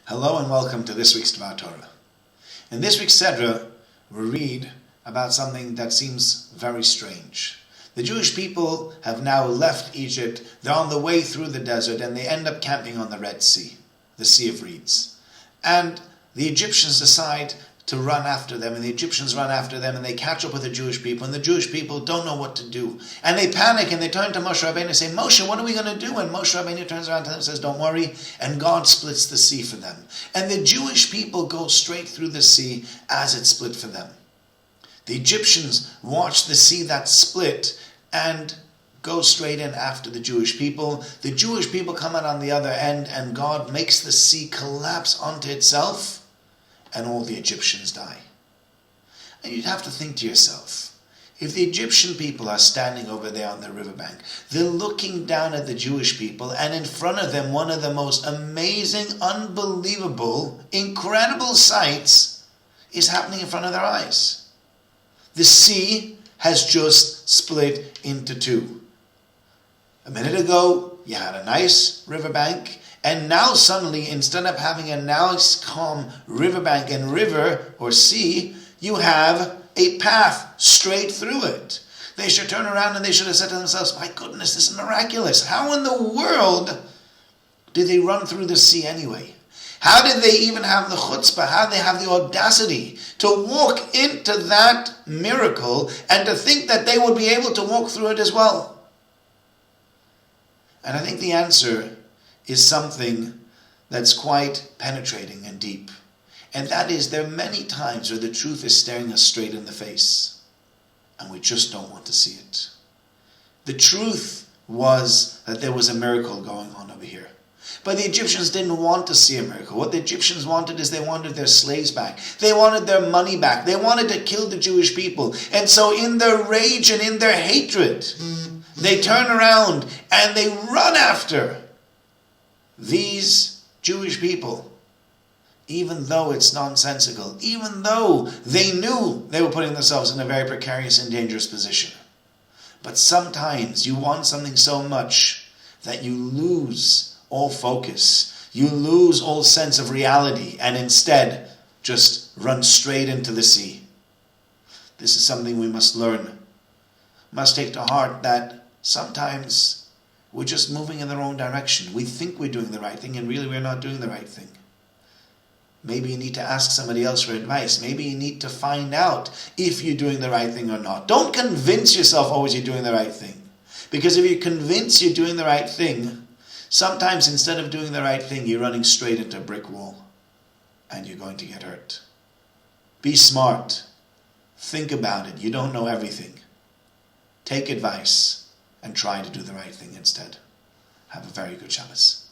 Hello and welcome to this week's Dvar Torah. In this week's Sedra, we read about something that seems very strange. The Jewish people have now left Egypt, they're on the way through the desert, and they end up camping on the Red Sea, the Sea of Reeds. And the Egyptians decide to run after them, and the Egyptians run after them, and they catch up with the Jewish people, and the Jewish people don't know what to do. And they panic, and they turn to Moshe Rabbeinu and say, Moshe, what are we going to do? And Moshe Rabbeinu turns around to them and says, don't worry, and God splits the sea for them. And the Jewish people go straight through the sea as it split for them. The Egyptians watch the sea that split and go straight in after the Jewish people. The Jewish people come out on the other end, and God makes the sea collapse onto itself, and all the Egyptians die. And you'd have to think to yourself, if the Egyptian people are standing over there on the riverbank, they're looking down at the Jewish people, and in front of them one of the most amazing, unbelievable, incredible sights is happening in front of their eyes. The sea has just split into two. A minute ago, you had a nice riverbank, and now suddenly, instead of having a nice, calm riverbank and river or sea, you have a path straight through it. They should turn around and they should have said to themselves, my goodness, this is miraculous. How in the world did they run through the sea anyway? How did they even have the chutzpah? How did they have the audacity to walk into that miracle and to think that they would be able to walk through it as well? And I think the answer is something that's quite penetrating and deep. And that is, there are many times where the truth is staring us straight in the face, and we just don't want to see it. The truth was that there was a miracle going on over here. But the Egyptians didn't want to see a miracle. What the Egyptians wanted is they wanted their slaves back. They wanted their money back. They wanted to kill the Jewish people. And so in their rage and in their hatred, they turn around and they run after these Jewish people, even though it's nonsensical, even though they knew they were putting themselves in a very precarious and dangerous position. But sometimes you want something so much that you lose all focus, you lose all sense of reality, and instead just run straight into the sea. This is something we must learn, must take to heart, that sometimes we're just moving in the wrong direction. We think we're doing the right thing, and really we're not doing the right thing. Maybe you need to ask somebody else for advice. Maybe you need to find out if you're doing the right thing or not. Don't convince yourself always you're doing the right thing. Because if you're convinced you're doing the right thing, sometimes instead of doing the right thing, you're running straight into a brick wall, and you're going to get hurt. Be smart. Think about it. You don't know everything. Take advice and try to do the right thing instead. Have a very good Shabbos.